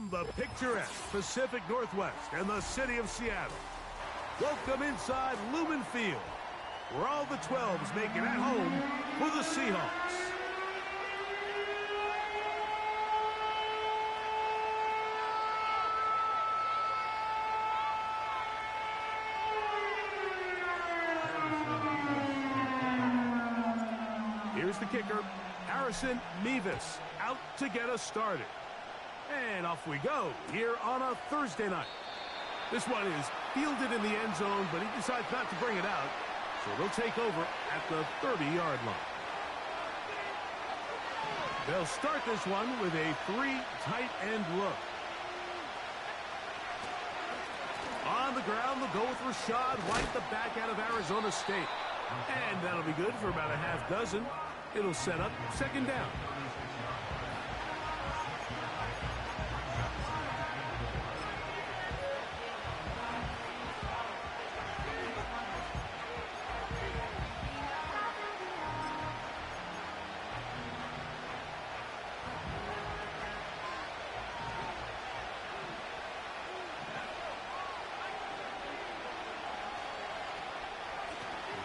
From the picturesque Pacific Northwest and the city of Seattle, welcome inside Lumen Field, where all the 12s make it at home for the Seahawks. Here's the kicker, Harrison Mevis, out to get us started. And off we go here on a Thursday night. This one is fielded in the end zone, but he decides not to bring it out, so they'll take over at the 30-yard line. They'll start this one with a 3 tight end look. On the ground, they'll go with Rashad White, the back out of Arizona State. And that'll be good for about a half dozen. It'll set up second down.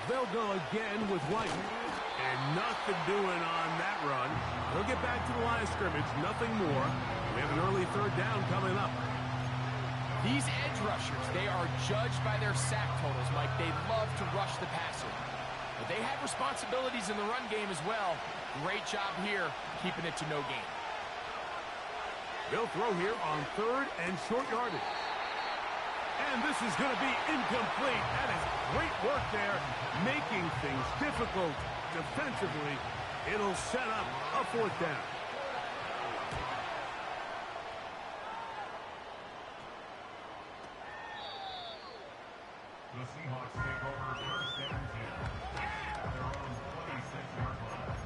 They'll go again with White. And nothing doing on that run. They'll get back to the line of scrimmage, nothing more. We have an early third down coming up. These edge rushers, they are judged by their sack totals, Mike. They love to rush the passer. But they have responsibilities in the run game as well. Great job here, keeping it to no gain. They'll throw here on third and short yardage. And this is going to be incomplete. That is great work there, making things difficult defensively. It'll set up a fourth down. The Seahawks take over first and 10 at their own 26-yard line.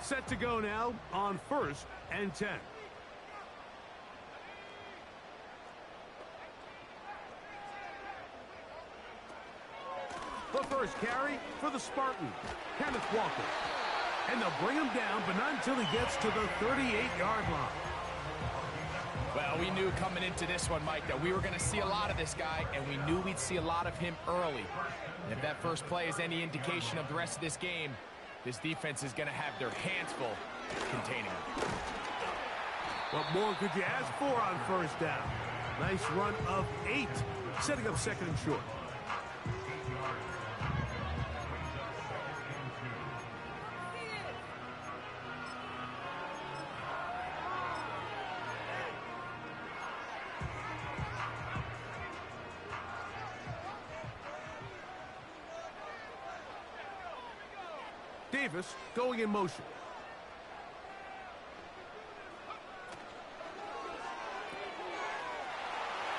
Set to go now on first and 10. The first carry for the Spartans, Kenneth Walker. And they'll bring him down, but not until he gets to the 38-yard line. Well, we knew coming into this one, Mike, that we were going to see a lot of this guy, and we knew we'd see a lot of him early. And if that first play is any indication of the rest of this game, this defense is going to have their hands full containing him. What more could you ask for on first down? Nice run of 8, setting up second and short. Davis going in motion.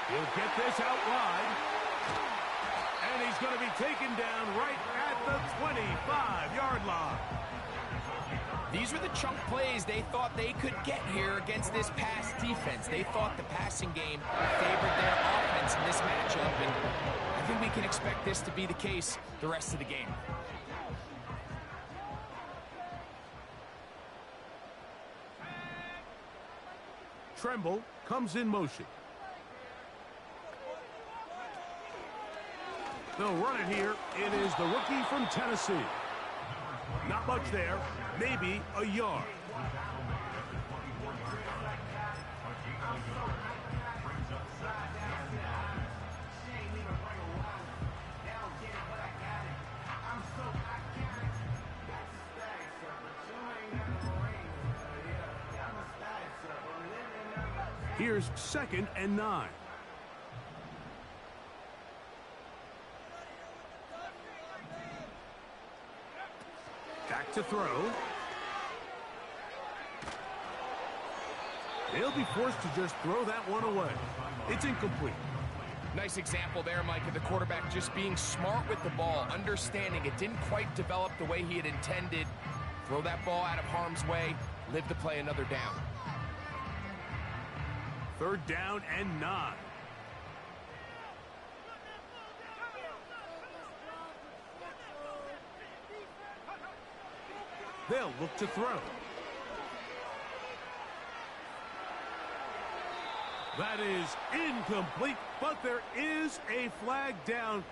He'll get this out wide. And he's going to be taken down right at the 25-yard line. These were the chunk plays they thought they could get here against this pass defense. They thought the passing game favored their offense in this matchup, and I think we can expect this to be the case the rest of the game. Tremble comes in motion. They'll run it here. It is the rookie from Tennessee. Not much there. Maybe a yard. Here's second and 9. Back to throw. They'll be forced to just throw that one away. It's incomplete. Nice example there, Mike, of the quarterback just being smart with the ball, understanding it didn't quite develop the way he had intended. Throw that ball out of harm's way, live to play another down. Third down and 9. They'll look to throw. That is incomplete, but there is a flag down.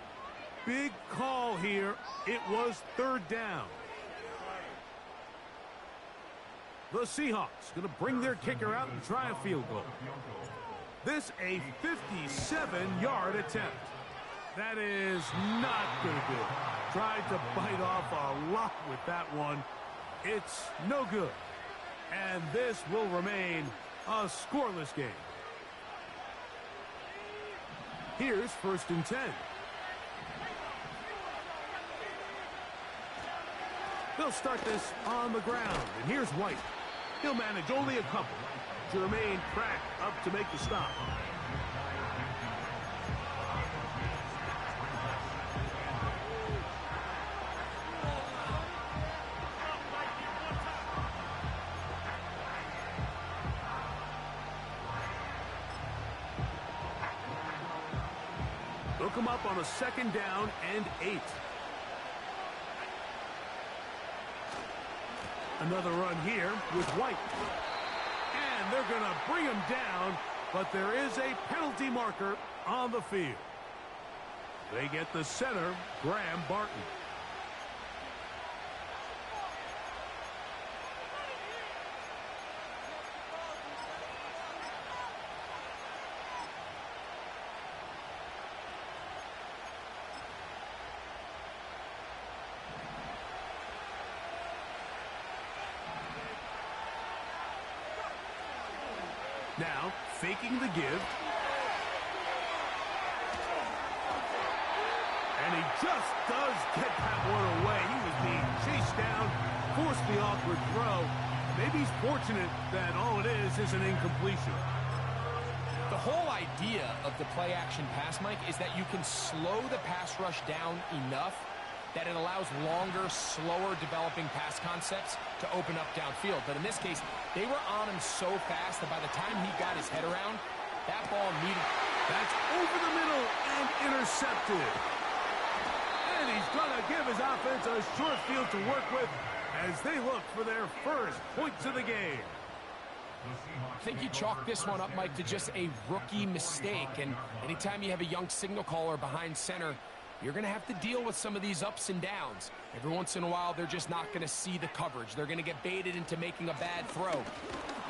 Big call here. It was third down. The Seahawks going to bring their kicker out and try a field goal. This a 57-yard attempt. That is not going to do. Tried to bite off a lot with that one. It's no good. And this will remain a scoreless game. Here's 1st and 10. They'll start this on the ground. And here's White. He'll manage only a couple. Jermaine Pratt up to make the stop. They'll come up on a 2nd down and 8. Another run here with White. And they're going to bring him down, but there is a penalty marker on the field. They get the center, Graham Barton. Now, faking the give. And he just does get that one away. He was being chased down, forced the awkward throw. Maybe he's fortunate that all it is an incompletion. The whole idea of the play-action pass, Mike, is that you can slow the pass rush down enough that it allows longer, slower developing pass concepts to open up downfield. But in this case, they were on him so fast that by the time he got his head around, that ball needed. That's over the middle and intercepted. And he's going to give his offense a short field to work with as they look for their first points of the game. I think you chalk this one up, Mike, to just a rookie mistake. And anytime you have a young signal caller behind center, you're going to have to deal with some of these ups and downs. Every once in a while, they're just not going to see the coverage. They're going to get baited into making a bad throw.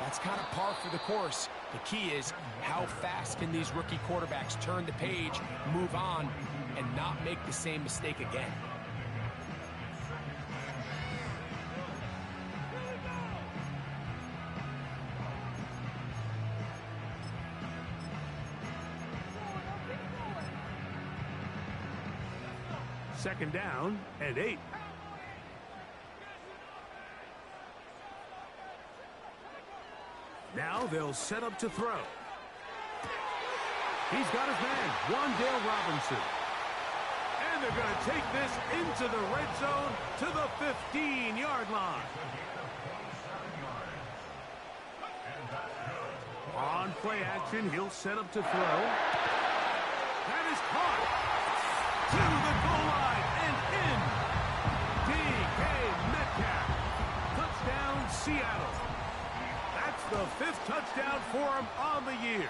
That's kind of par for the course. The key is how fast can these rookie quarterbacks turn the page, move on, and not make the same mistake again. Second down and 8. Now they'll set up to throw. He's got his man, Wan'Dale Robinson. And they're going to take this into the red zone to the 15-yard line. On play action, he'll set up to throw. That is caught. To the goal line and in. D.K. Metcalf. Touchdown, Seattle. That's the 5th touchdown for him on the year.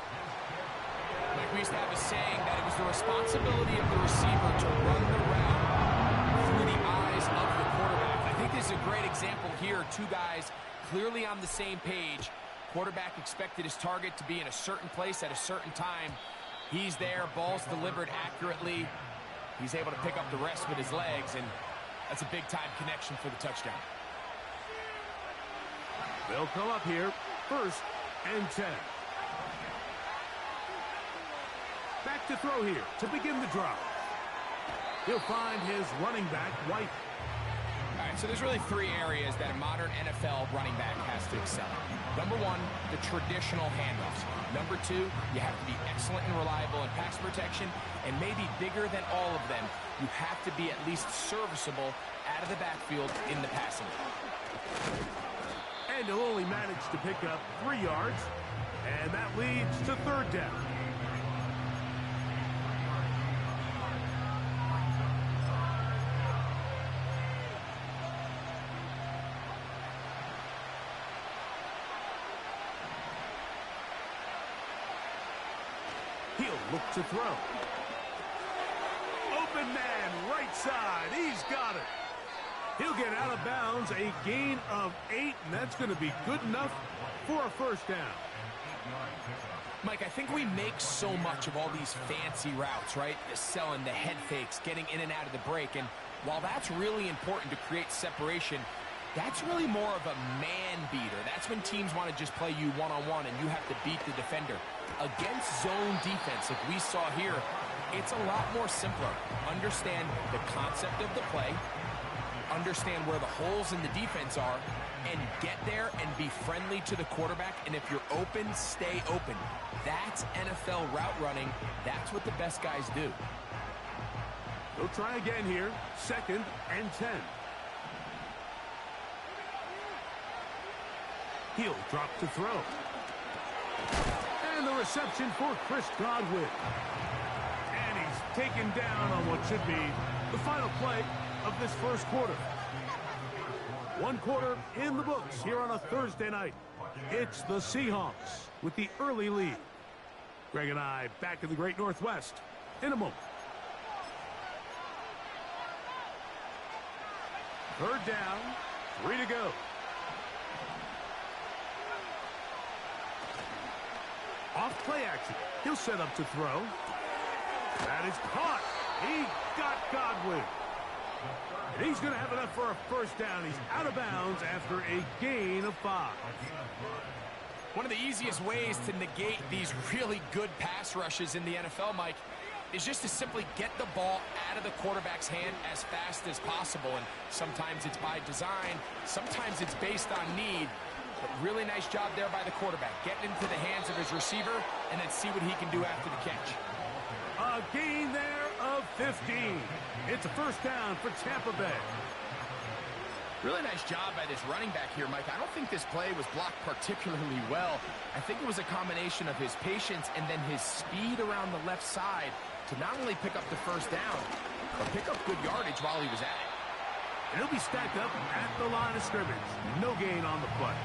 Like we used to have a saying that it was the responsibility of the receiver to run the route through the eyes of the quarterback. I think this is a great example here. Two guys clearly on the same page. Quarterback expected his target to be in a certain place at a certain time. He's there, ball's delivered accurately. He's able to pick up the rest with his legs, and that's a big-time connection for the touchdown. They'll come up here, 1st and 10. Back to throw here to begin the drive. He'll find his running back, White. All right, so there's really 3 areas that a modern NFL running back has to excel at. Number 1, the traditional handoffs. Number 2, you have to be excellent and reliable in pass protection. And maybe bigger than all of them, you have to be at least serviceable out of the backfield in the passing game. And he'll only manage to pick up 3 yards. And that leads to 3rd down. He'll look to throw. Open man, right side. He's got it. He'll get out of bounds, a gain of 8, and that's going to be good enough for a first down. Mike, I think we make so much of all these fancy routes, right? The selling, the head fakes, getting in and out of the break. And while that's really important to create separation, that's really more of a man beater. That's when teams want to just play you one-on-one and you have to beat the defender. Against zone defense, like we saw here, it's a lot more simpler. Understand the concept of the play, understand where the holes in the defense are, and get there and be friendly to the quarterback. And if you're open, stay open. That's NFL route running. That's what the best guys do. They'll try again here. 2nd and 10. He'll drop to throw. And the reception for Chris Godwin. And he's taken down on what should be the final play of this first quarter. 1 quarter in the books here on a Thursday night. It's the Seahawks with the early lead. Greg and I back in the Great Northwest in a moment. 3rd down, 3 to go. Off play action. He'll set up to throw. That is caught. He got Godwin. And he's going to have enough for a first down. He's out of bounds after a gain of 5. One of the easiest ways to negate these really good pass rushes in the NFL, Mike, is just to simply get the ball out of the quarterback's hand as fast as possible. And sometimes it's by design, sometimes it's based on need. But really nice job there by the quarterback, getting into the hands of his receiver and then see what he can do after the catch. A gain there of 15. It's a first down for Tampa Bay. Really nice job by this running back here, Mike. I don't think this play was blocked particularly well. I think it was a combination of his patience and then his speed around the left side to not only pick up the first down, but pick up good yardage while he was at it. And he'll be stacked up at the line of scrimmage. No gain on the play.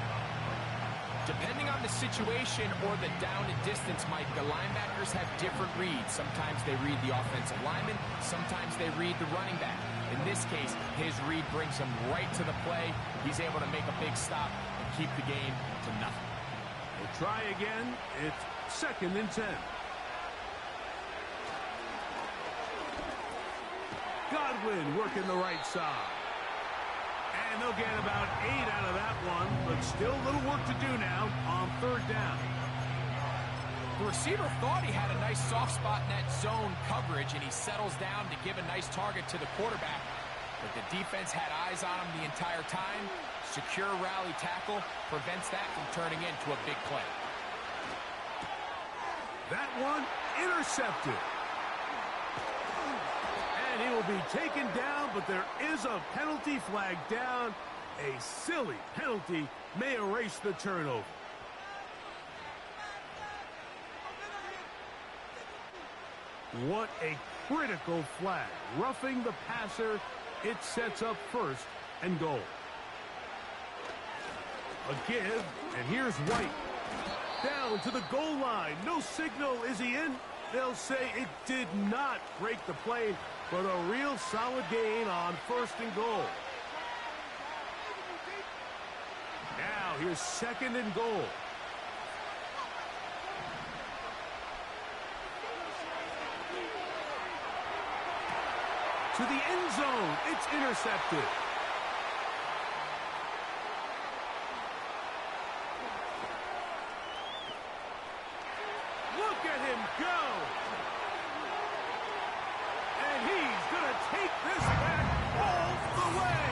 Depending on the situation or the down and distance, Mike, the linebackers have different reads. Sometimes they read the offensive lineman. Sometimes they read the running back. In this case, his read brings him right to the play. He's able to make a big stop and keep the game to nothing. We'll try again. It's 2nd and 10. Godwin working the right side. And they'll get about 8 out of that one, but still a little work to do now on 3rd down. The receiver thought he had a nice soft spot in that zone coverage, and he settles down to give a nice target to the quarterback. But the defense had eyes on him the entire time. Secure rally tackle prevents that from turning into a big play. That one intercepted. And he will be taken down, but there is a penalty flag down. A silly penalty may erase the turnover. What a critical flag. Roughing the passer, it sets up 1st and goal. A give, and here's White. Down to the goal line. No signal. Is he in? They'll say it did not break the plane, but a real solid gain on 1st and goal. Now here's 2nd and goal. To the end zone. It's intercepted. Look at him go. And he's going to take this back all the way.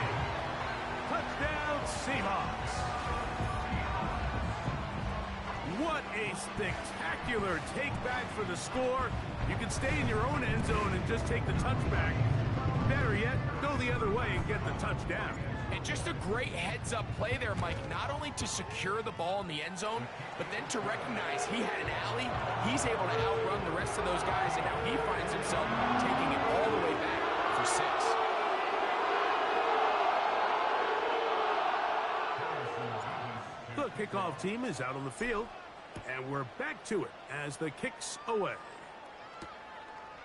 Touchdown, Seahawks. What a spectacular take back for the score. You can stay in your own end zone and just take the touchback. Better yet, go the other way and get the touchdown. And just a great heads-up play there, Mike, not only to secure the ball in the end zone, but then to recognize he had an alley. He's able to outrun the rest of those guys, and now he finds himself taking it all the way back for 6. The kickoff team is out on the field, and we're back to it as the kick's away.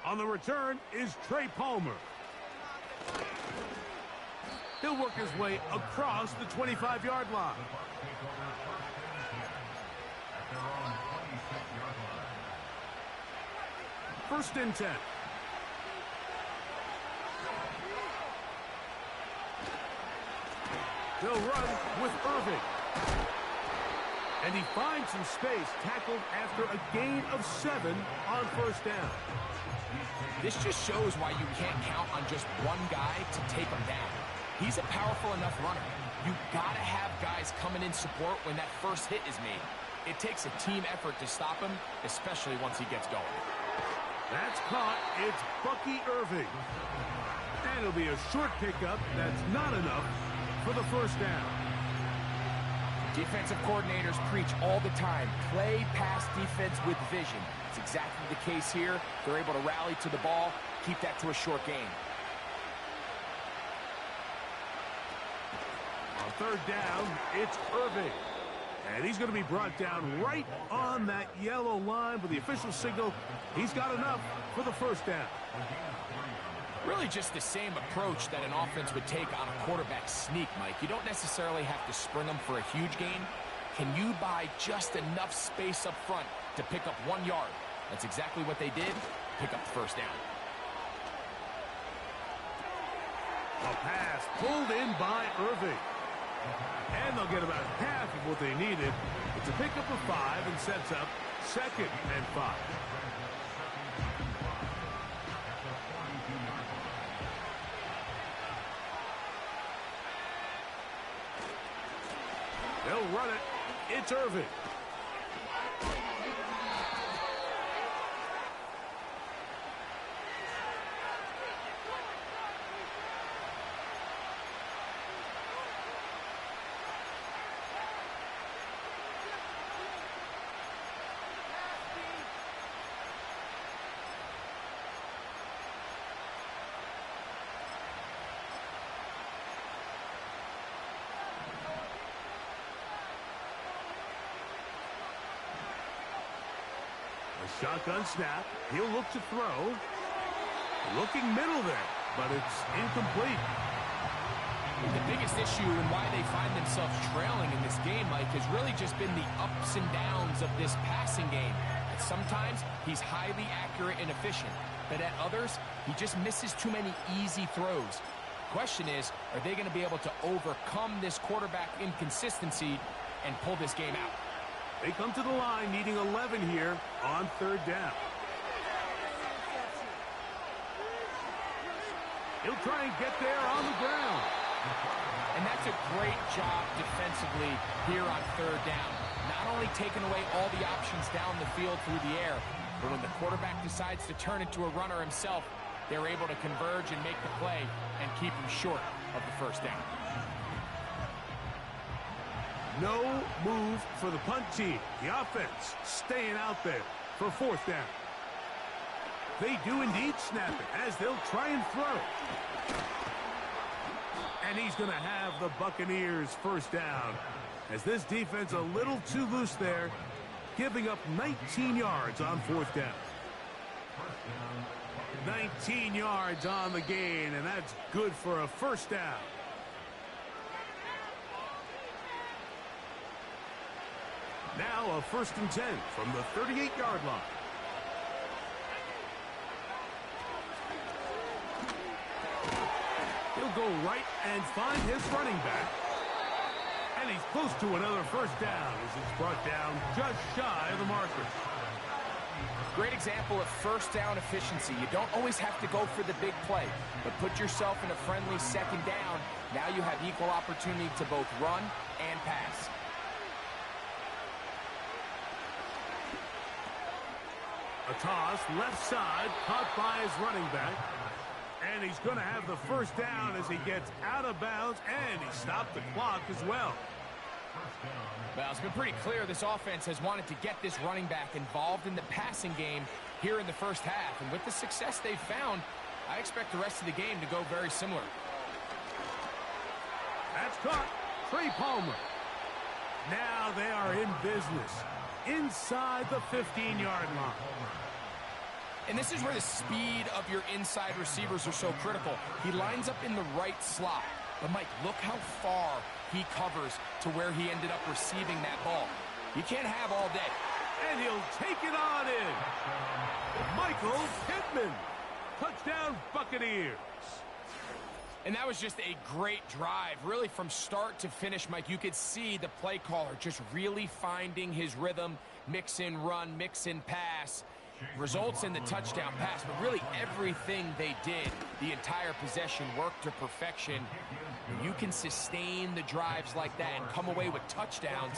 On the return is Trey Palmer. He'll work his way across the 25-yard line. First and 10. They'll run with Irving. And he finds some space, tackled after a gain of 7 on first down. This just shows why you can't count on just one guy to take him down. He's a powerful enough runner. You've got to have guys coming in support when that first hit is made. It takes a team effort to stop him, especially once he gets going. That's caught. It's Bucky Irving. And it'll be a short pickup. That's not enough for the first down. Defensive coordinators preach all the time, play pass defense with vision. It's exactly the case here. They're able to rally to the ball, keep that to a short gain. On third down, it's Irving. And he's going to be brought down right on that yellow line with the official signal. He's got enough for the first down. Really just the same approach that an offense would take on a quarterback sneak, Mike. You don't necessarily have to spring them for a huge gain. Can you buy just enough space up front to pick up 1 yard? That's exactly what they did. Pick up the first down. A pass pulled in by Irving. And they'll get about half of what they needed. It's a pickup of 5 and sets up 2nd and 5. They'll run it. It's Irving. Shotgun snap. He'll look to throw. Looking middle there, but it's incomplete. The biggest issue and why they find themselves trailing in this game, Mike, has really just been the ups and downs of this passing game. And sometimes he's highly accurate and efficient, but at others, he just misses too many easy throws. The question is, are they going to be able to overcome this quarterback inconsistency and pull this game out? They come to the line needing 11 here on third down. He'll try and get there on the ground. And that's a great job defensively here on third down. Not only taking away all the options down the field through the air, but when the quarterback decides to turn into a runner himself, they're able to converge and make the play and keep him short of the first down. No move for the punt team. The offense staying out there for fourth down. They do indeed snap it as they'll try and throw. And he's going to have the Buccaneers first down as this defense a little too loose there, giving up 19 yards on fourth down. 19 yards on the gain, and that's good for a first down. Now a 1st and 10 from the 38-yard line. He'll go right and find his running back. And he's close to another first down as it's brought down just shy of the marker. Great example of first down efficiency. You don't always have to go for the big play, but put yourself in a friendly second down. Now you have equal opportunity to both run and pass. A toss, left side, caught by his running back. And he's going to have the first down as he gets out of bounds, and he stopped the clock as well. Well, it's been pretty clear this offense has wanted to get this running back involved in the passing game here in the first half. And with the success they've found, I expect the rest of the game to go very similar. That's caught. Trey Palmer. Now they are in business inside the 15-yard line. And this is where the speed of your inside receivers are so critical. He lines up in the right slot. But, Mike, look how far he covers to where he ended up receiving that ball. You can't have all day. And he'll take it on in. Michael Pittman. Touchdown, Buccaneers. And that was just a great drive. Really, from start to finish, Mike, you could see the play caller just really finding his rhythm. Mix in run, mix in pass. Results in the touchdown pass, but really everything they did, the entire possession worked to perfection. When you can sustain the drives like that and come away with touchdowns,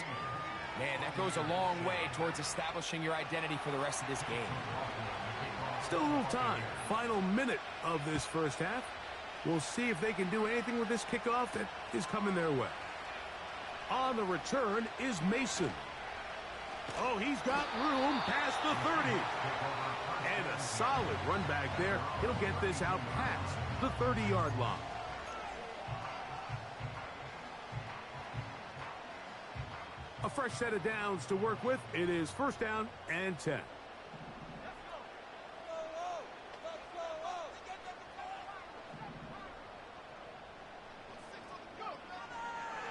man, that goes a long way towards establishing your identity for the rest of this game. Still a little time. Final minute of this first half. We'll see if they can do anything with this kickoff that is coming their way. On the return is Mason. Oh, he's got room past the 30. And a solid run back there. He'll get this out past the 30-yard line. A fresh set of downs to work with. It is first down and 10.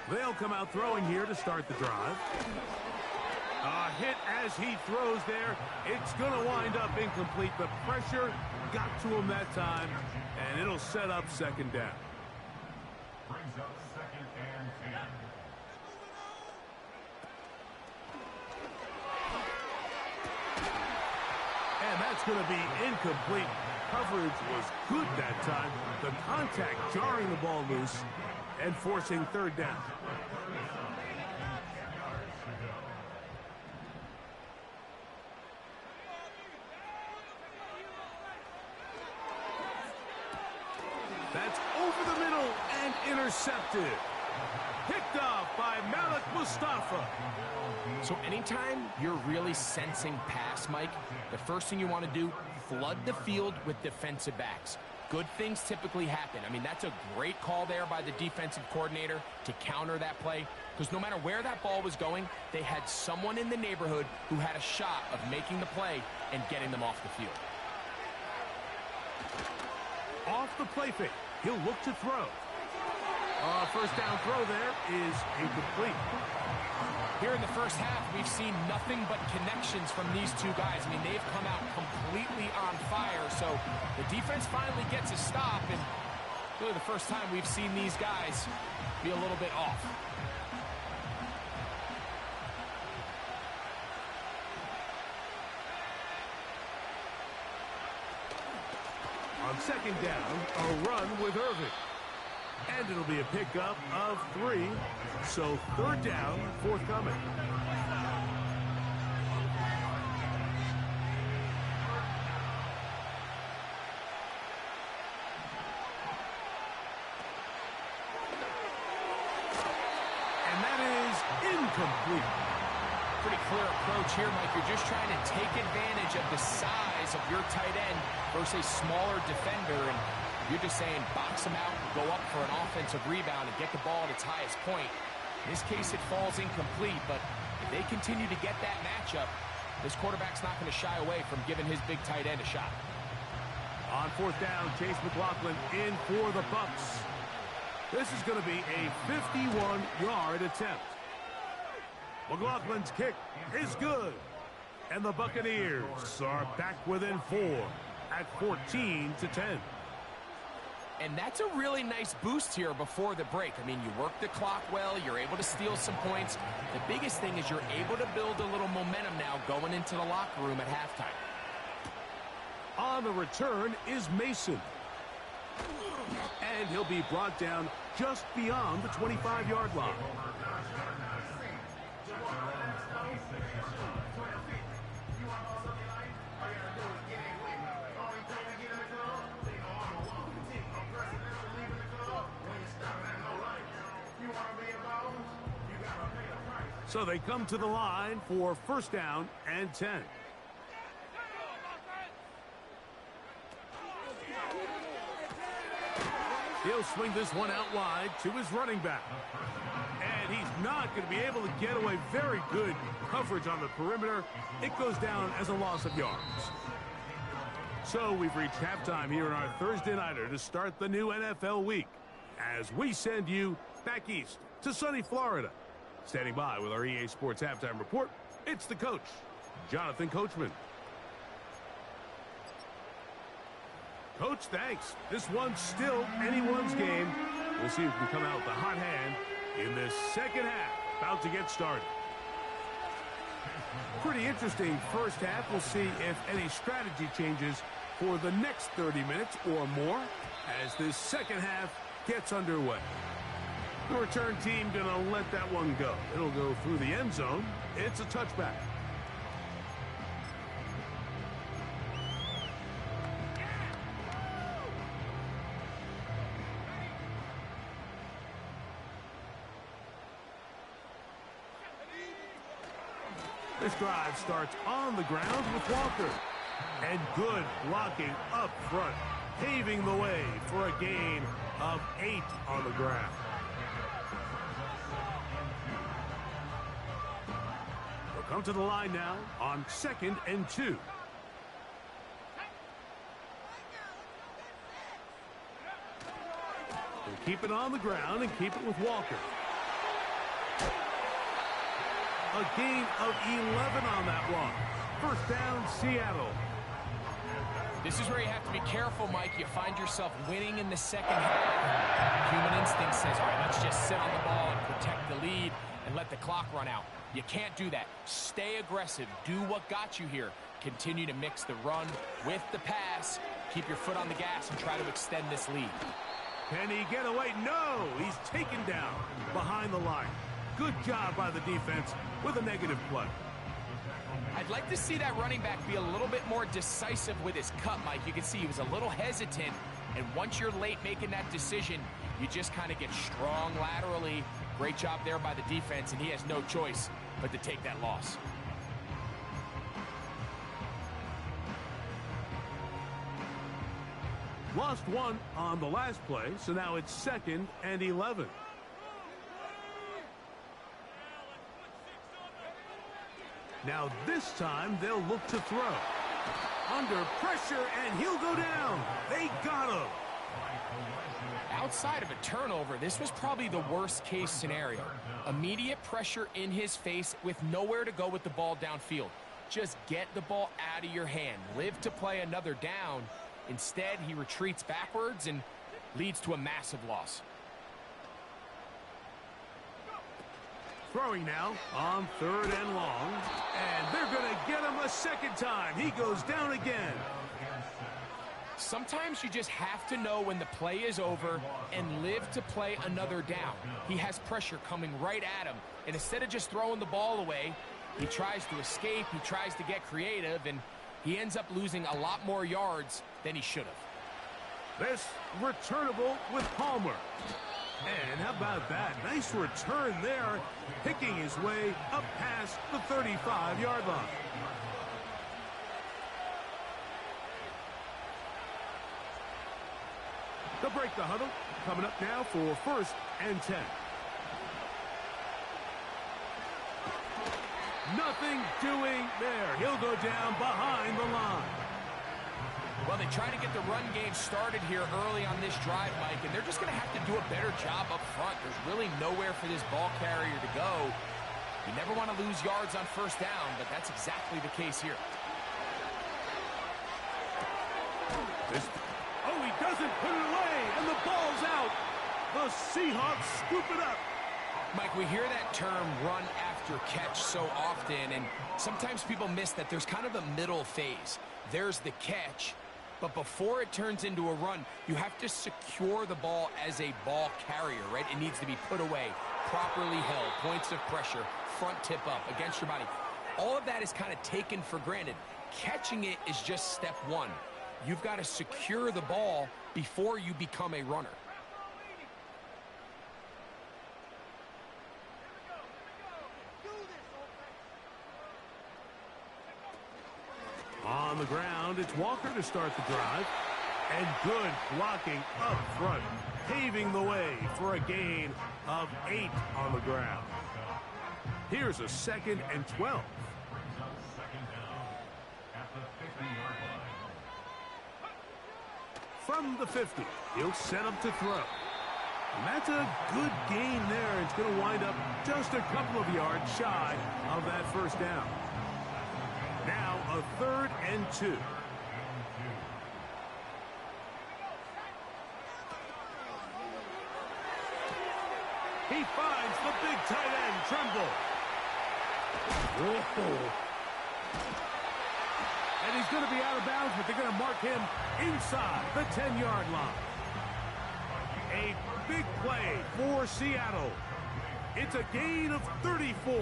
They'll come out throwing here to start the drive. A hit as he throws there. It's going to wind up incomplete. The pressure got to him that time, and it'll set up second down. Brings up second and 10. And that's going to be incomplete. Coverage was good that time. The contact jarring the ball loose and forcing third down. That's over the middle and intercepted. Picked off by Malik Mustafa. So anytime you're really sensing pass, Mike, the first thing you want to do, flood the field with defensive backs. Good things typically happen. I mean, that's a great call there by the defensive coordinator to counter that play, because no matter where that ball was going, they had someone in the neighborhood who had a shot of making the play and getting them off the field. Off the play fake. He'll look to throw. First down throw there is incomplete. Here in the first half, we've seen nothing but connections from these two guys. I mean, they've come out completely on fire, so the defense finally gets a stop, and really the first time we've seen these guys be a little bit off. On second down, a run with Irving. And it'll be a pickup of 3. So third down, forthcoming. And that is incomplete. Pretty clear approach here, Mike. You're just trying to take advantage of the size of your tight end versus a smaller defender, and you're just saying box him out, go up for an offensive rebound, and get the ball at its highest point. In this case, it falls incomplete, but if they continue to get that matchup, this quarterback's not going to shy away from giving his big tight end a shot. On fourth down, Chase McLaughlin in for the Bucs. This is going to be a 51-yard attempt. McLaughlin's kick is good. And the Buccaneers are back within 4 at 14-10. And that's a really nice boost here before the break. I mean, you work the clock well, you're able to steal some points. The biggest thing is you're able to build a little momentum now going into the locker room at halftime. On the return is Mason. And he'll be brought down just beyond the 25-yard line. So they come to the line for first down and 10. He'll swing this one out wide to his running back. And he's not going to be able to get away. Very good coverage on the perimeter. It goes down as a loss of yards. So we've reached halftime here in our Thursday Nighter to start the new NFL week as we send you back east to sunny Florida. Standing by with our EA Sports Halftime Report, it's the coach, Jonathan Coachman. Coach, thanks. This one's still anyone's game. We'll see if we come out with a hot hand in this second half. About to get started. Pretty interesting first half. We'll see if any strategy changes for the next 30 minutes or more as this second half gets underway. The return team going to let that one go. It'll go through the end zone. It's a touchback. This drive starts on the ground with Walker. And good blocking up front, paving the way for a gain of 8 on the ground. We'll come to the line now on 2nd and 2. We'll keep it on the ground and keep it with Walker. A gain of 11 on that one. First down, Seattle. This is where you have to be careful, Mike. You find yourself winning in the second half. Human instinct says, all right, let's just sit on the ball and protect the lead and let the clock run out. You can't do that. Stay aggressive. Do what got you here. Continue to mix the run with the pass. Keep your foot on the gas and try to extend this lead. Can he get away? No! He's taken down behind the line. Good job by the defense with a negative play. I'd like to see that running back be a little bit more decisive with his cut, Mike. You can see he was a little hesitant, and once you're late making that decision, you just kind of get strong laterally. Great job there by the defense, and he has no choice but to take that loss. Lost one on the last play, so now it's 2nd and 11. Now this time they'll look to throw. Under pressure, and he'll go down. They got him. Outside of a turnover, this was probably the worst case scenario. Immediate pressure in his face with nowhere to go with the ball downfield. Just get the ball out of your hand. Live to play another down. Instead, he retreats backwards and leads to a massive loss. Throwing now on 3rd and long. And they're going to get him a second time. He goes down again. Sometimes you just have to know when the play is over and live to play another down. He has pressure coming right at him. And instead of just throwing the ball away, he tries to escape, he tries to get creative, and he ends up losing a lot more yards than he should have. This returnable with Palmer. And how about that? Nice return there, picking his way up past the 35-yard line. They'll break the huddle. Coming up now for 1st and 10. Nothing doing there. He'll go down behind the line. Well, they try to get the run game started here early on this drive, Mike, and they're just going to have to do a better job up front. There's really nowhere for this ball carrier to go. You never want to lose yards on 1st down, but that's exactly the case here. Oh, he doesn't put it away, and the ball's out. The Seahawks scoop it up. Mike, we hear that term run after catch so often, and sometimes people miss that there's kind of a middle phase. There's the catch, but before it turns into a run, you have to secure the ball as a ball carrier, right? It needs to be put away, properly held, points of pressure, front tip up against your body. All of that is kind of taken for granted. Catching it is just step one. You've got to secure the ball before you become a runner. On the ground, it's Walker to start the drive. And good blocking up front, paving the way for a gain of 8 on the ground. Here's a 2nd and 12. from the 50. He'll set up to throw. And that's a good gain there. It's going to wind up just a couple of yards shy of that first down. Now a 3rd and 2. He finds the big tight end, Tremble. Whoa. And he's going to be out of bounds, but they're going to mark him inside the 10-yard line. A big play for Seattle. It's a gain of 34.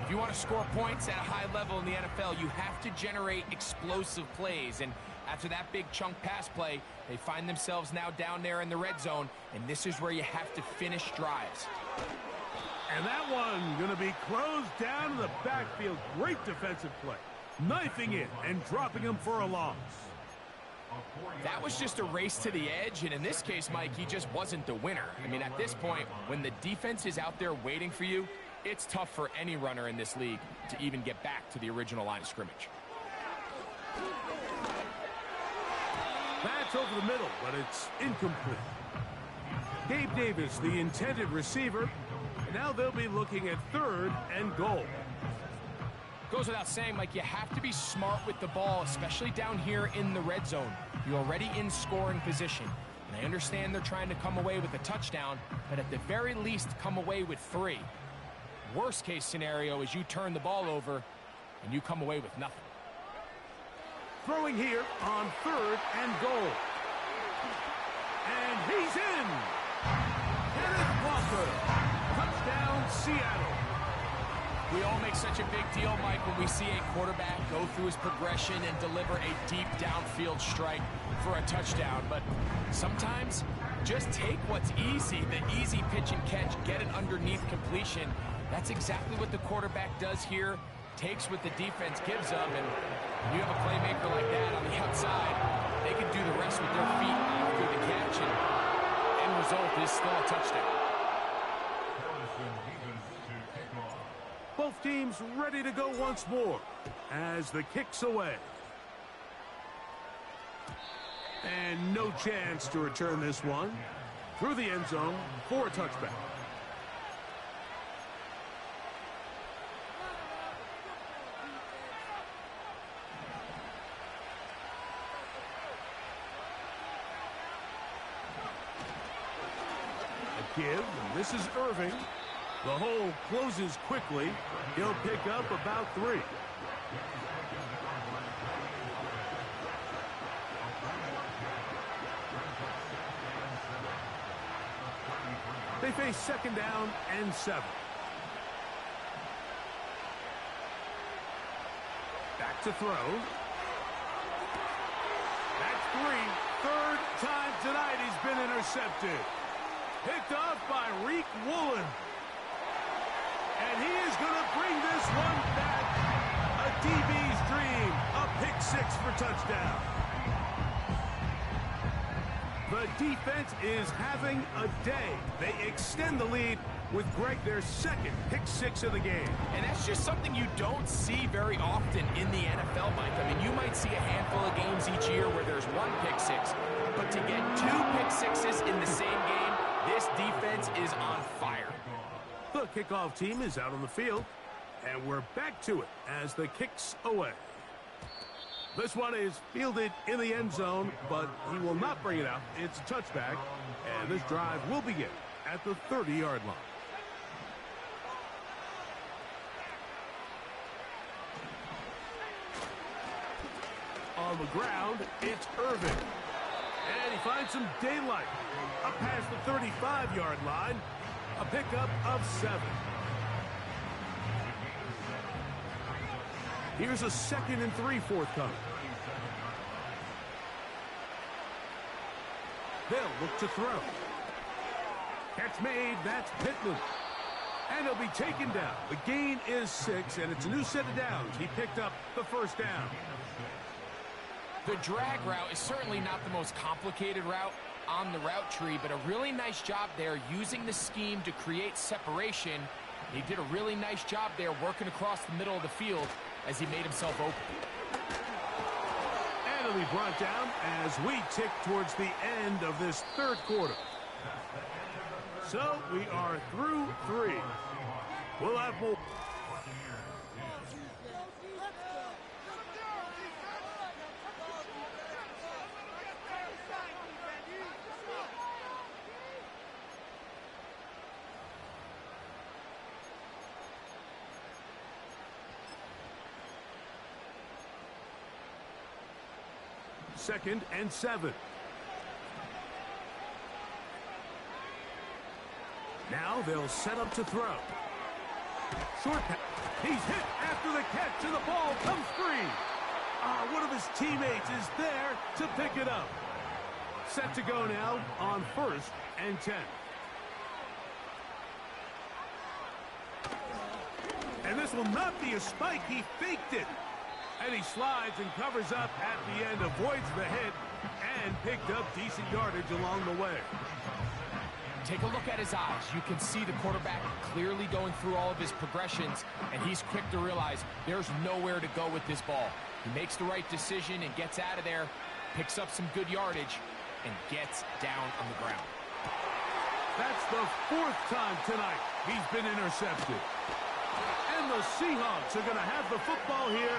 If you want to score points at a high level in the NFL, you have to generate explosive plays. And after that big chunk pass play, they find themselves now down there in the red zone, and this is where you have to finish drives. And that one going to be closed down in the backfield. Great defensive play. Knifing it and dropping him for a loss. That was just a race to the edge, and in this case, Mike, he just wasn't the winner. I mean, at this point, when the defense is out there waiting for you, it's tough for any runner in this league to even get back to the original line of scrimmage. That's over the middle, but it's incomplete. Gabe Davis, the intended receiver. Now they'll be looking at 3rd and goal. Goes without saying, Mike, you have to be smart with the ball, especially down here in the red zone. You're already in scoring position. And I understand they're trying to come away with a touchdown, but at the very least, come away with 3. Worst case scenario is you turn the ball over and you come away with nothing. Throwing here on 3rd and goal. And he's in. Kenneth Walker. Touchdown, Seattle. We all make such a big deal, Mike, when we see a quarterback go through his progression and deliver a deep downfield strike for a touchdown. But sometimes, just take what's easy, the easy pitch and catch, get it underneath completion. That's exactly what the quarterback does here, takes what the defense gives them, and when you have a playmaker like that on the outside, they can do the rest with their feet after the catch, and end result is still a touchdown. Both teams ready to go once more as the kick's away. And no chance to return this one through the end zone for a touchback. A give, and this is Irving. The hole closes quickly. He'll pick up about 3. They face 2nd down and 7. Back to throw. That's 3. 3rd time tonight he's been intercepted. Picked off by Reek Woolen. And he is going to bring this one back. A DB's dream. A pick 6 for touchdown. The defense is having a day. They extend the lead with Greg, their 2nd pick 6 of the game. And that's just something you don't see very often in the NFL, Mike. I mean, you might see a handful of games each year where there's 1 pick 6. But to get 2 pick 6s in the same game, this defense is on fire. The kickoff team is out on the field, and we're back to it as the kick's away. This one is fielded in the end zone, but he will not bring it out. It's a touchback, and this drive will begin at the 30-yard line. On the ground, it's Irving. And he finds some daylight. Up past the 35-yard line. A pickup of 7. Here's a 2nd and 3 forthcoming. They'll look to throw. Catch made, that's Pittman. And he'll be taken down. The gain is 6, and it's a new set of downs. He picked up the 1st down. The drag route is certainly not the most complicated route on the route tree, but a really nice job there using the scheme to create separation. He did a really nice job there working across the middle of the field as he made himself open. And going to be brought down as we tick towards the end of this third quarter. So we are through 3. We'll have more. Second and 7. Now they'll set up to throw. Short pass. He's hit after the catch, and the ball comes free. One of his teammates is there to pick it up. Set to go now on 1st and 10. And this will not be a spike. He faked it. And he slides and covers up at the end, avoids the hit, and picked up decent yardage along the way. Take a look at his eyes. You can see the quarterback clearly going through all of his progressions, and he's quick to realize there's nowhere to go with this ball. He makes the right decision and gets out of there, picks up some good yardage, and gets down on the ground. That's the 4th time tonight he's been intercepted. And the Seahawks are going to have the football here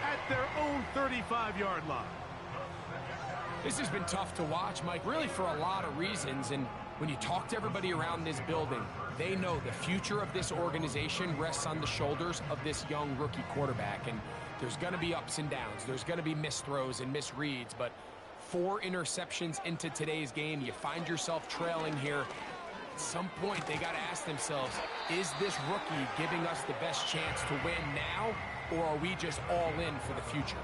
at their own 35-yard line. This has been tough to watch, Mike, really for a lot of reasons. And when you talk to everybody around this building, they know the future of this organization rests on the shoulders of this young rookie quarterback. And there's going to be ups and downs. There's going to be missed throws and misreads. But 4 interceptions into today's game, you find yourself trailing here. At some point, they got to ask themselves, is this rookie giving us the best chance to win now, or are we just all in for the future?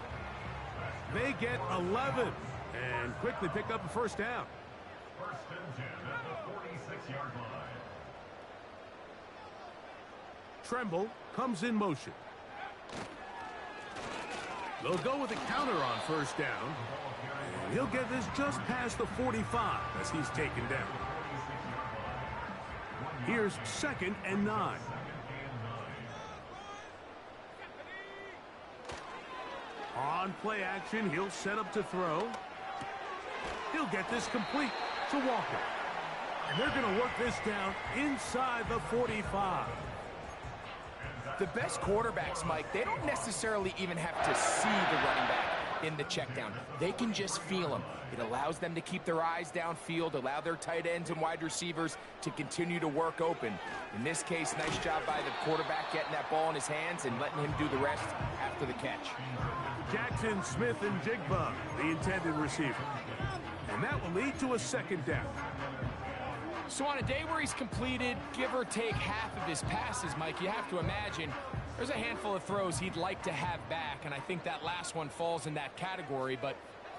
They get 11 and quickly pick up a first down. 1st and 10 at the 46-yard line. Tremble comes in motion. They'll go with a counter on 1st down. And he'll get this just past the 45 as he's taken down. Here's 2nd and 9. On play action, he'll set up to throw. He'll get this complete to Walker. And they're going to work this down inside the 45. The best quarterbacks, Mike, they don't necessarily even have to see the running back in the check down. They can just feel him. It allows them to keep their eyes downfield, allow their tight ends and wide receivers to continue to work open. In this case, nice job by the quarterback getting that ball in his hands and letting him do the rest after the catch. Jackson, Smith, and Jigba, the intended receiver. And that will lead to a 2nd down. So on a day where he's completed, give or take half of his passes, Mike, you have to imagine there's a handful of throws he'd like to have back, and I think that last one falls in that category. But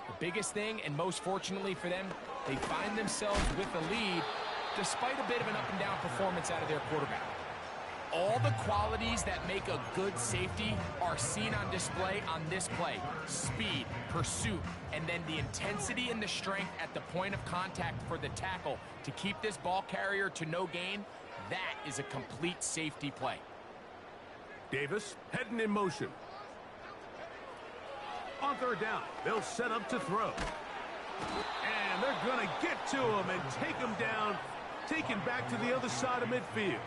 the biggest thing, and most fortunately for them, they find themselves with the lead despite a bit of an up-and-down performance out of their quarterback. All the qualities that make a good safety are seen on display on this play. Speed, pursuit, and then the intensity and the strength at the point of contact for the tackle to keep this ball carrier to no gain. That is a complete safety play. Davis heading in motion. On 3rd down, they'll set up to throw. And they're going to get to him and take him down, taken back to the other side of midfield.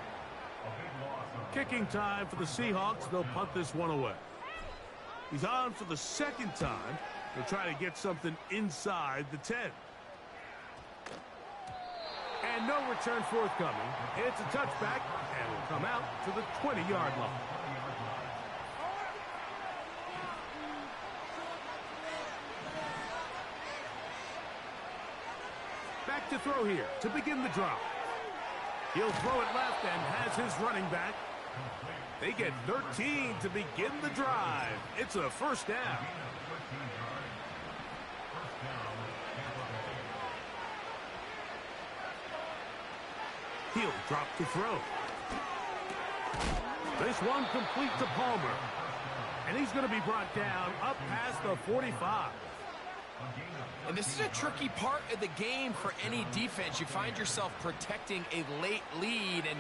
Kicking time for the Seahawks. They'll punt this one away. He's on for the 2nd time. They'll try to get something inside the 10. And no return forthcoming. It's a touchback and will come out to the 20-yard line. Back to throw here to begin the drive. He'll throw it left and has his running back. They get 13 to begin the drive. It's a 1st down. He'll drop to throw. This one complete to Palmer. And he's going to be brought down up past the 45. And this is a tricky part of the game for any defense. You find yourself protecting a late lead, and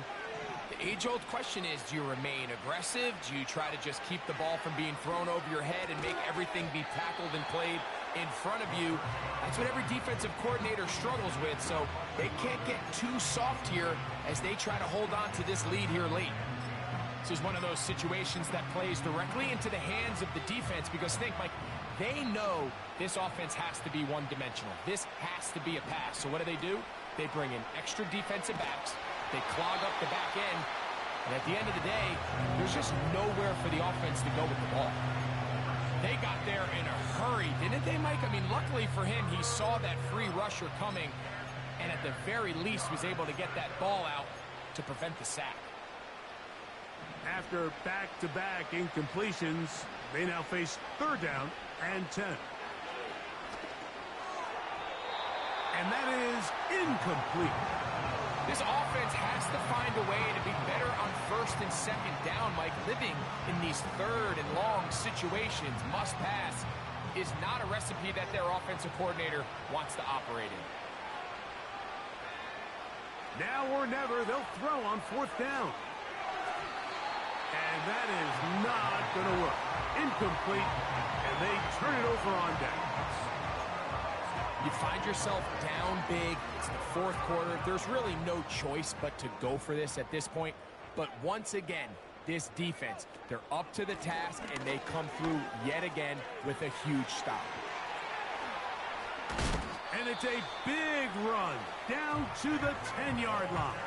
the age-old question is, do you remain aggressive? Do you try to just keep the ball from being thrown over your head and make everything be tackled and played in front of you. That's what every defensive coordinator struggles with, so they can't get too soft here as they try to hold on to this lead here late. This is one of those situations that plays directly into the hands of the defense because think, Mike, they know this offense has to be one-dimensional. This has to be a pass. So what do? They bring in extra defensive backs. They clog up the back end. And at the end of the day, there's just nowhere for the offense to go with the ball. They got there in a hurry, didn't they, Mike? I mean, luckily for him, he saw that free rusher coming and at the very least was able to get that ball out to prevent the sack. After back-to-back incompletions, they now face 3rd down and 10. And that is incomplete. This offense has to find a way to be better on 1st and 2nd down, Mike. Living in these 3rd and long situations, must pass, is not a recipe that their offensive coordinator wants to operate in. Now or never, they'll throw on 4th down. And that is not going to work. Incomplete, and they turn it over on downs. You find yourself down big. It's the 4th quarter. There's really no choice but to go for this at this point. But once again, this defense, they're up to the task, and they come through yet again with a huge stop. And it's a big run down to the 10-yard line.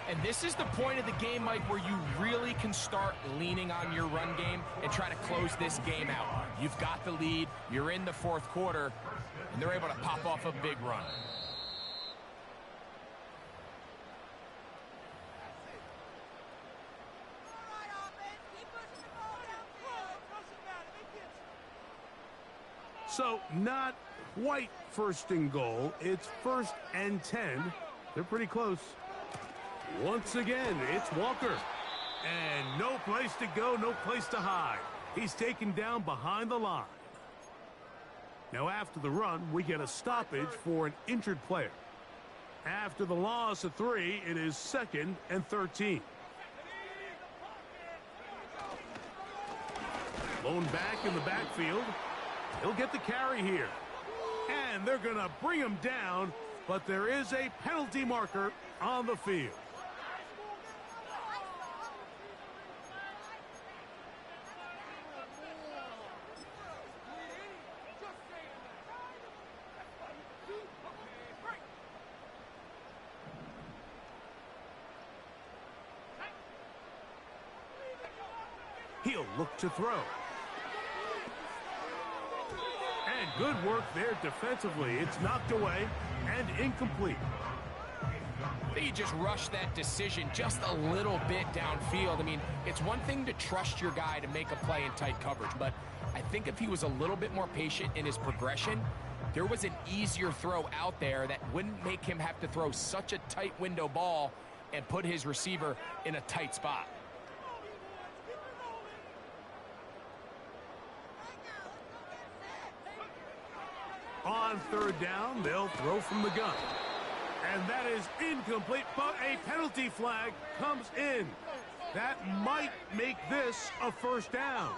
And this is the point of the game, Mike, where you really can start leaning on your run game and try to close this game out. You've got the lead, you're in the 4th quarter, and they're able to pop off a big run. So not quite 1st and goal. It's 1st and 10. They're pretty close. Once again, it's Walker. And no place to go, no place to hide. He's taken down behind the line. Now after the run, we get a stoppage for an injured player. After the loss of 3, it is 2nd and 13. Lone back in the backfield. He'll get the carry here. And they're going to bring him down, but there is a penalty marker on the field. He'll look to throw. And good work there defensively. It's knocked away and incomplete. I think he just rushed that decision just a little bit downfield. I mean, it's one thing to trust your guy to make a play in tight coverage, but I think if he was a little bit more patient in his progression, there was an easier throw out there that wouldn't make him have to throw such a tight window ball and put his receiver in a tight spot. On 3rd down, they'll throw from the gun. And that is incomplete, but a penalty flag comes in. That might make this a 1st down.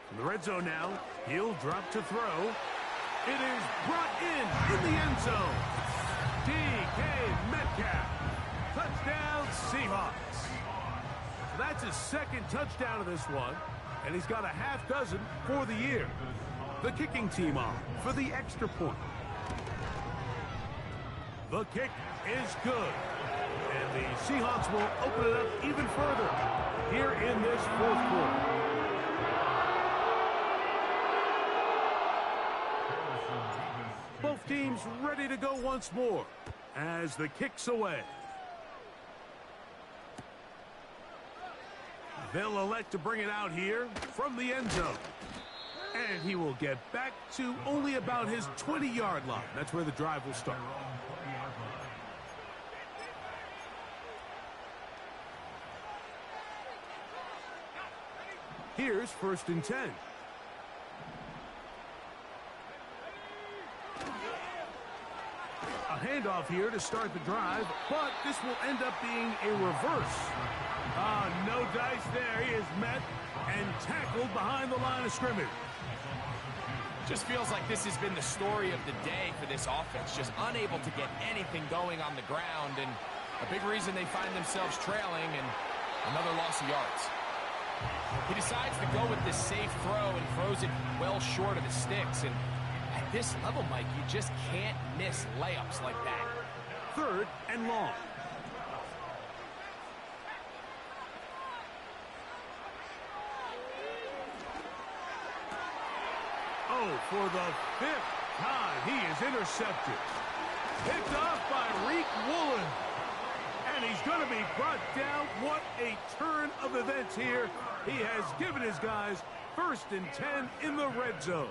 In the red zone now, he'll drop to throw. It is brought in the end zone. DK Metcalf. Touchdown, Seahawks. So that's his 2nd touchdown of this one, and he's got a half dozen for the year. The kicking team on for the extra point. The kick is good, and the Seahawks will open it up even further here in this 4th quarter. Both teams ready to go once more as the kick's away. They'll elect to bring it out here from the end zone. And he will get back to only about his 20-yard line. That's where the drive will start. Here's 1st and 10. A handoff here to start the drive, but this will end up being a reverse. No dice there. He is met and tackled behind the line of scrimmage. Just feels like this has been the story of the day for this offense. Just unable to get anything going on the ground, and a big reason they find themselves trailing and another loss of yards. He decides to go with this safe throw and throws it well short of the sticks. And at this level, Mike, you just can't miss layups like that. 3rd and long. Oh, for the 5th time, he is intercepted. Picked off by Reek Woolen. And he's going to be brought down. What a turn of events here. He has given his guys 1st and 10 in the red zone.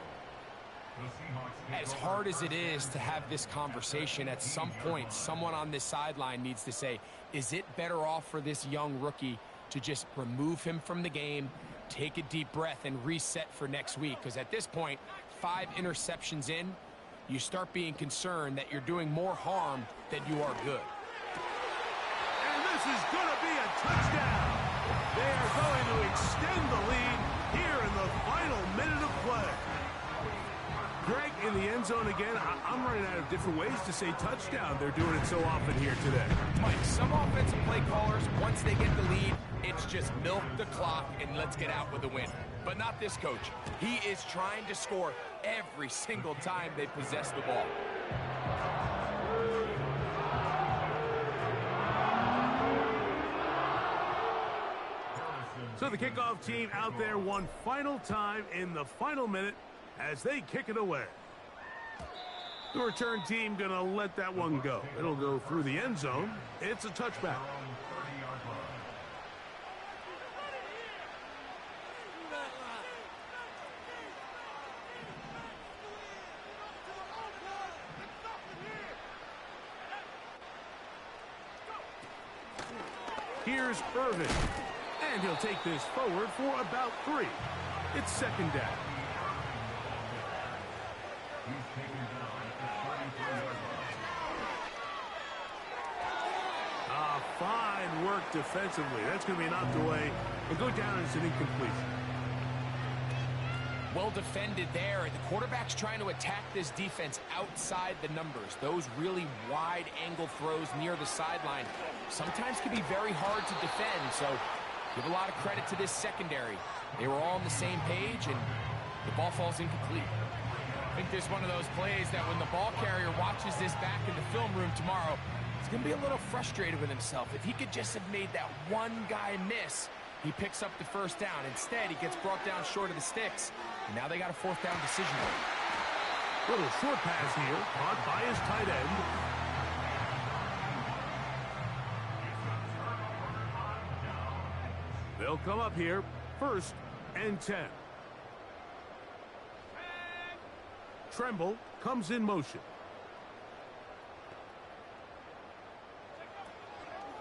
As hard as it is to have this conversation, at some point, someone on this sideline needs to say, is it better off for this young rookie to just remove him from the game, take a deep breath, and reset for next week? Because at this point, 5 interceptions in, you start being concerned that you're doing more harm than you are good. And this is going to be a touchdown. They are going to extend the lead here in the final minute of play. Greg, in the end zone again. I'm running out of different ways to say touchdown. They're doing it so often here today. Mike, some offensive play callers, once they get the lead, it's just milk the clock and let's get out with a win. But not this coach. He is trying to score every single time they possess the ball. So the kickoff team out there one final time in the final minute as they kick it away. The return team going to let that one go. It'll go through the end zone. It's a touchback. Here's Irvin. And he'll take this forward for about 3. It's 2nd down. Fine work defensively. That's going to be knocked away and go down as an incompletion. Well defended there. The quarterback's trying to attack this defense outside the numbers. Those really wide angle throws near the sideline sometimes can be very hard to defend. So give a lot of credit to this secondary. They were all on the same page, and the ball falls incomplete. I think there's one of those plays that when the ball carrier watches this back in the film room tomorrow, he's going to be a little frustrated with himself. If he could just have made that one guy miss, he picks up the 1st down. Instead, he gets brought down short of the sticks. And now they got a 4th down decision. Little short pass here, caught by his tight end. They'll come up here, 1st and 10. Tremble comes in motion.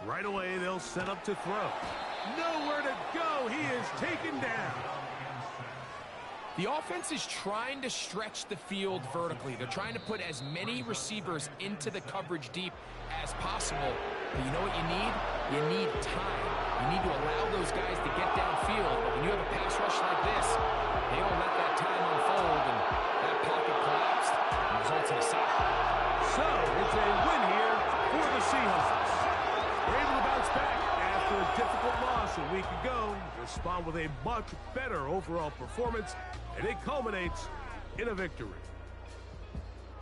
Right away, they'll set up to throw. Nowhere to go. He is taken down. The offense is trying to stretch the field vertically. They're trying to put as many receivers into the coverage deep as possible. But you know what you need? You need time. You need to allow those guys to get downfield. But when you have a pass rush like this, they don't let that time unfold, and that pocket collapsed and results in a sack. So it's a win here for the Seahawks. They're able to bounce back after a difficult loss a week ago. Respond with a much better overall performance, and it culminates in a victory.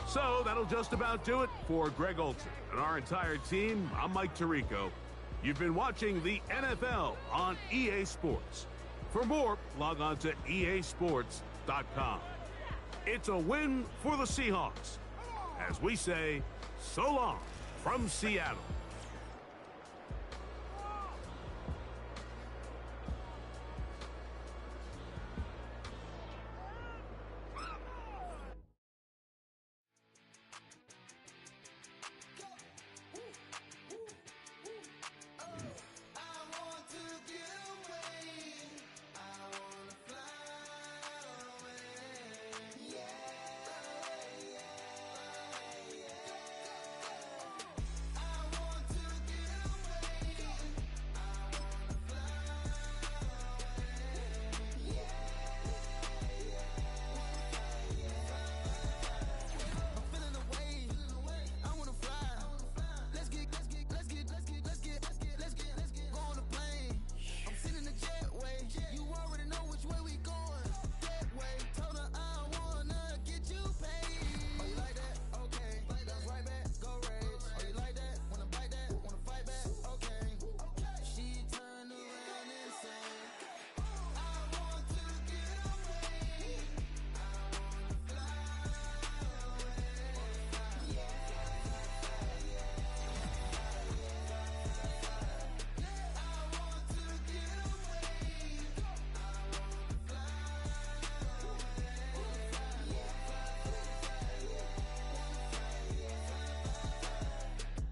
So that'll just about do it for Greg Olsen and our entire team. I'm Mike Tirico. You've been watching the NFL on EA Sports. For more, log on to easports.com. It's a win for the Seahawks, as we say so long from Seattle.